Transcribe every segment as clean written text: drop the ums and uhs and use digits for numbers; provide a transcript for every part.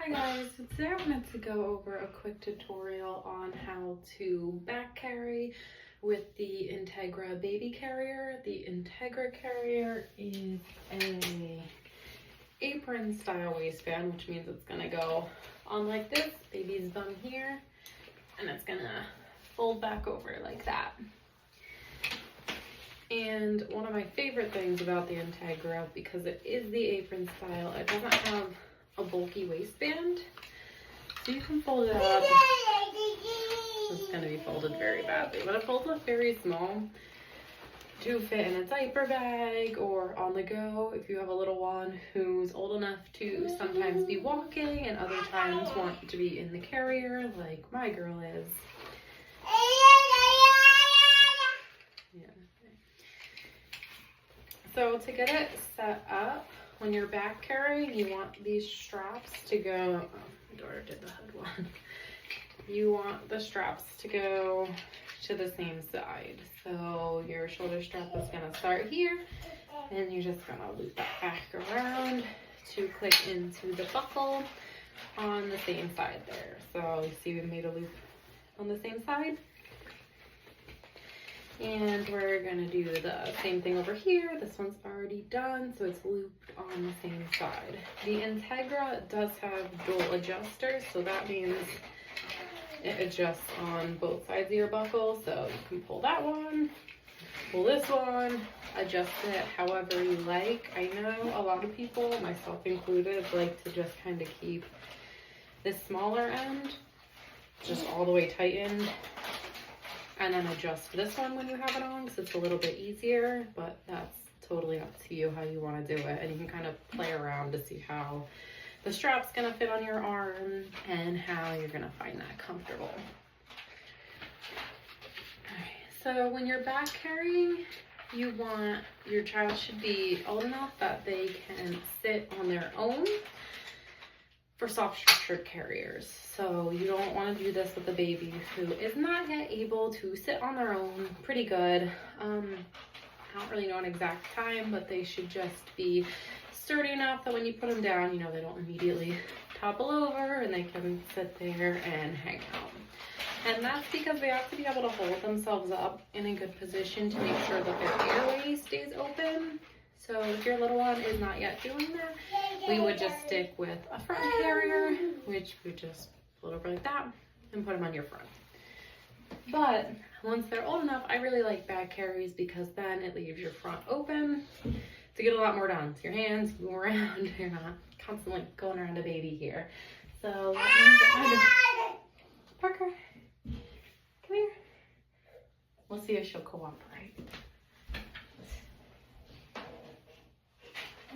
Hi guys, so today I wanted to go over a quick tutorial on how to back carry with the Integra baby carrier. The Integra carrier is a apron style waistband, which means it's gonna go on like this, baby's bum here, and it's gonna fold back over like that. And one of my favorite things about the Integra, because it is the apron style, it doesn't have a bulky waistband, so you can fold it up. It's going to be folded very badly, but it folds up very small to fit in a diaper bag or on the go if you have a little one who's old enough to sometimes be walking and other times want to be in the carrier like my girl is. Yeah. So to get it set up, when you're back carrying, you want these straps to go, oh, my daughter did the hood one. You want the straps to go to the same side. So your shoulder strap is gonna start here, and you're just gonna loop that back around to click into the buckle on the same side there. So you see we made a loop on the same side. And we're gonna do the same thing over here. This one's already done, so it's looped on the same side. The Integra does have dual adjusters, so that means it adjusts on both sides of your buckle. So you can pull that one, pull this one, adjust it however you like. I know a lot of people, myself included, like to just kind of keep this smaller end just all the way tightened, and then adjust this one when you have it on because it's a little bit easier, but that's totally up to you how you want to do it. And you can kind of play around to see how the strap's going to fit on your arm and how you're going to find that comfortable. Alright, so when you're back carrying, you want your child should be old enough that they can sit on their own for soft structured carriers. So you don't want to do this with a baby who is not yet able to sit on their own pretty good. I don't really know an exact time, but they should just be sturdy enough that when you put them down, you know, they don't immediately topple over and they can sit there and hang out. And that's because they have to be able to hold themselves up in a good position to make sure that their airway stays open. So if your little one is not yet doing that, we would just stick with a front carrier, which we just pull it over like that and put them on your front. But once they're old enough, I really like back carries because then it leaves your front open to get a lot more done. So your hands move around, you're not constantly going around a baby here. So let me get my Parker, come here. We'll see if she'll cooperate.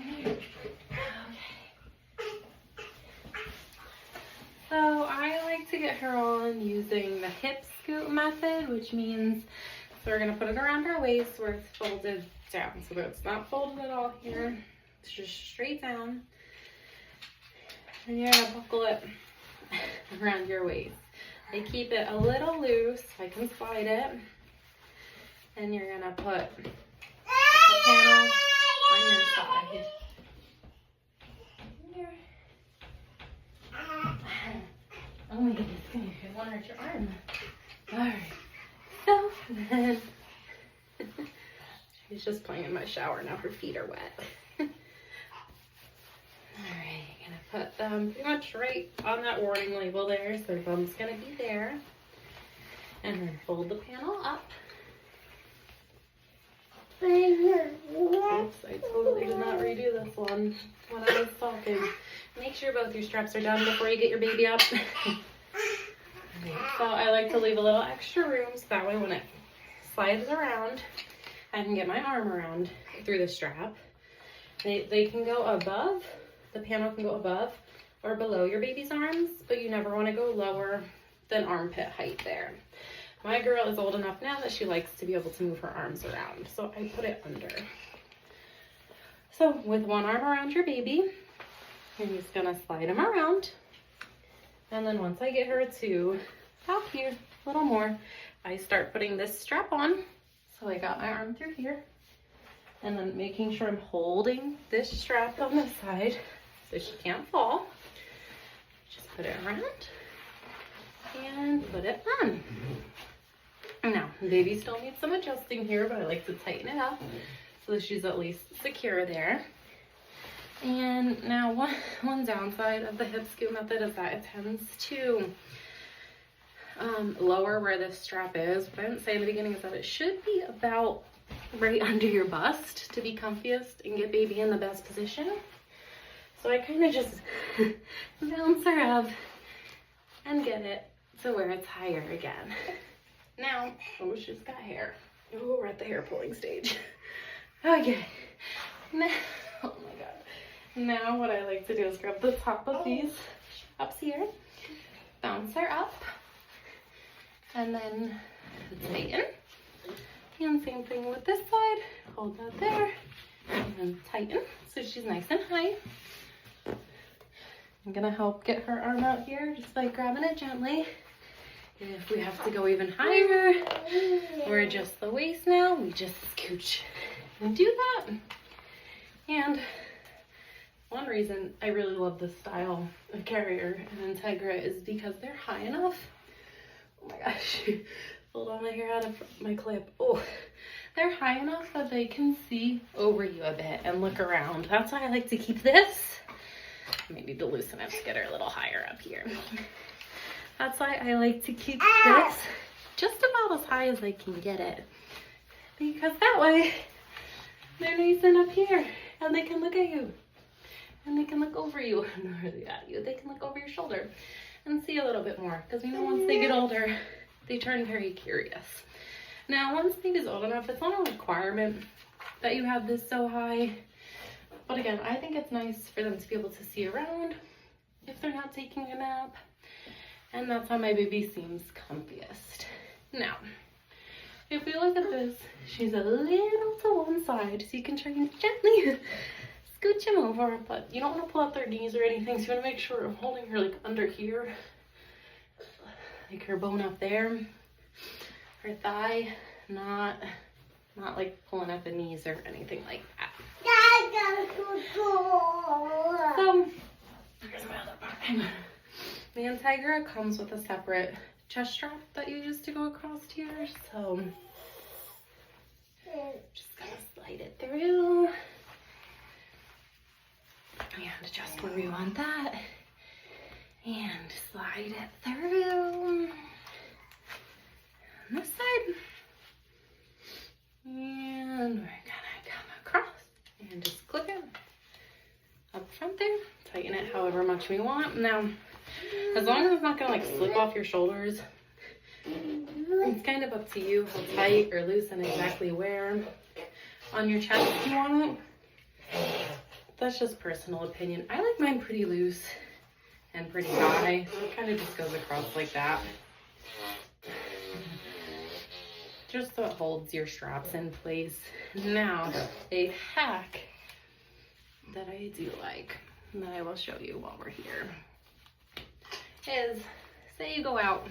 Okay. So I like to get her on using the hip scoop method, which means so we're going to put it around her waist where it's folded down. So that it's not folded at all here. It's just straight down. And you're going to buckle it around your waist. I keep it a little loose so I can slide it. And you're going to put the panel on your side. Oh my goodness, come here. I want to hurt your arm. Alright. So then she's just playing in my shower now. Her feet are wet. Alright, gonna put them pretty much right on that warning label there. So her bum's gonna be there. And then fold the panel up. Oops, I totally did not redo this one when I was talking. Make sure both your straps are done before you get your baby up. So I like to leave a little extra room so that way when it slides around, I can get my arm around through the strap. They can go above, the panel can go above or below your baby's arms, but you never want to go lower than armpit height there. My girl is old enough now that she likes to be able to move her arms around, so I put it under. So with one arm around your baby, you're just gonna slide him around. And then once I get her to about here, a little more, I start putting this strap on. So I got my arm through here. And then making sure I'm holding this strap on the side so she can't fall. put it around and put it on. Now, baby still needs some adjusting here, but I like to tighten it up so that she's at least secure there. And now one downside of the hip scoop method is that it tends to lower where this strap is. What I didn't say in the beginning is that it should be about right under your bust to be comfiest and get baby in the best position. So I kind of just bounce her up and get it to where it's higher again. Now, oh, she's got hair. Oh, we're at the hair pulling stage. Okay. Now, oh my God. Now what I like to do is grab the top of these straps here, bounce her up, and then tighten. And same thing with this side. Hold that there, and tighten so she's nice and high. I'm gonna help get her arm out here just by grabbing it gently. If we have to go even higher or adjust the waist now, we just scooch and do that. And one reason I really love this style of carrier and Integra is because they're high enough. Oh my gosh, pulled all my hair out of my clip. Oh, they're high enough that they can see over you a bit and look around. That's why I like to keep this. I may need to loosen it to get her a little higher up here. That's why I like to keep this just about as high as I can get it. Because that way, they're nice and up here and they can look at you. And they can look over you, not really at you. They can look over your shoulder and see a little bit more. Because we know once they get older, they turn very curious. Now, once baby's old enough, it's not a requirement that you have this so high. But again, I think it's nice for them to be able to see around if they're not taking a nap. And that's how my baby seems comfiest. Now, if we look at this, she's a little to one side, so you can try and gently scooch him over, but you don't want to pull out their knees or anything, so you want to make sure I'm holding her like under here, like her bone up there, her thigh, not like pulling at the knees or anything like that. So, here's my other part. The Integra comes with a separate chest strap that you use to go across here, so just gonna slide it through and adjust where we want that and slide it through on this side, and we're gonna come across and just clip it up front there, tighten it however much we want. Now, as long as it's not gonna like slip off your shoulders, it's kind of up to you how tight or loose and exactly where on your chest you want it. That's just personal opinion. I like mine pretty loose and pretty high. It kind of just goes across like that. Just so it holds your straps in place. Now, a hack that I do like, and that I will show you while we're here, is say you go out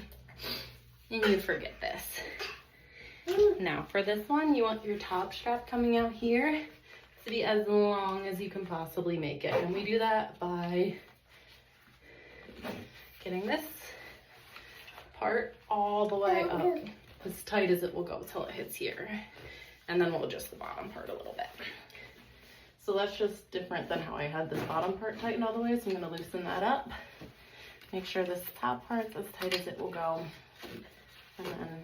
and you forget this. Now for this one, you want your top strap coming out here to be as long as you can possibly make it. And we do that by getting this part all the way up, as tight as it will go till it hits here. And then we'll adjust the bottom part a little bit. So that's just different than how I had this bottom part tightened all the way. So I'm gonna loosen that up. Make sure this top part's as tight as it will go. And then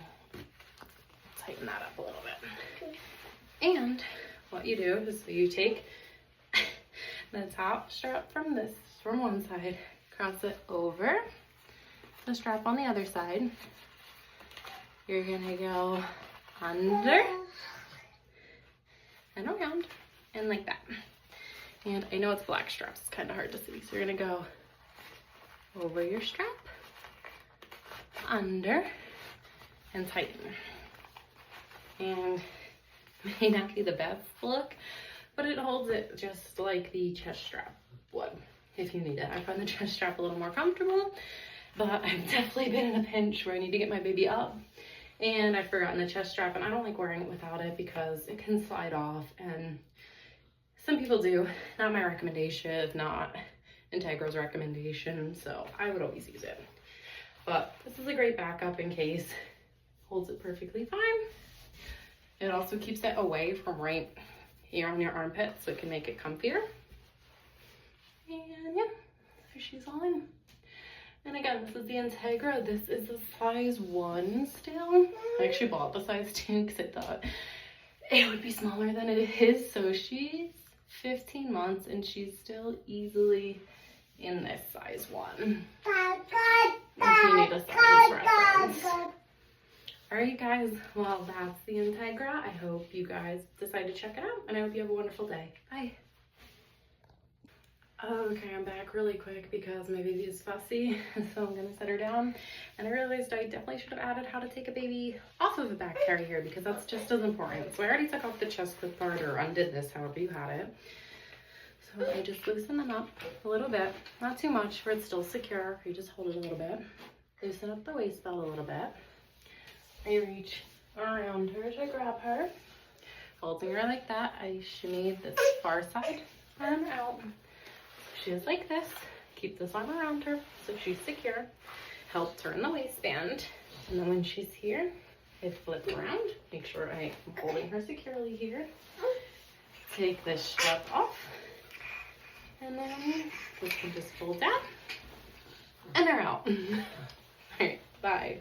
tighten that up a little bit. And what you do is you take the top strap from one side, cross it over the strap on the other side. You're gonna go under and around and like that. And I know it's black straps, it's kind of hard to see. So you're gonna go over your strap, under, and tighten. And it may not be the best look, but it holds it just like the chest strap would if you need it. I find the chest strap a little more comfortable, but I've definitely been in a pinch where I need to get my baby up and I've forgotten the chest strap, and I don't like wearing it without it because it can slide off, and some people do. Not my recommendation, if not Integra's recommendation, so I would always use it. But this is a great backup in case. Holds it perfectly fine. It also keeps it away from right here on your armpit, so it can make it comfier. And yeah, so she's all in. And again, this is the Integra. This is a size 1 still. I actually bought the size 2 because I thought it would be smaller than it is. So she's 15 months and she's still easily in this size 1. If you need a size reference. Alright guys, well that's the Integra. I hope you guys decide to check it out and I hope you have a wonderful day. Bye. Okay, I'm back really quick because my baby is fussy, so I'm gonna set her down. And I realized I definitely should have added how to take a baby off of a back carrier because that's just as important. So I already took off the chest clip part or undid this, however you had it. So I just loosen them up a little bit, not too much where it's still secure. You just hold it a little bit. Loosen up the waist belt a little bit. I reach around her to grab her. Holding her like that, I shimmy this far side arm out. She is like this. Keep this arm around her so she's secure. Help turn the waistband. And then when she's here, I flip around. Make sure I am holding her securely here. Take this strap off. And then this can just fold down. And they're out. Alright, bye.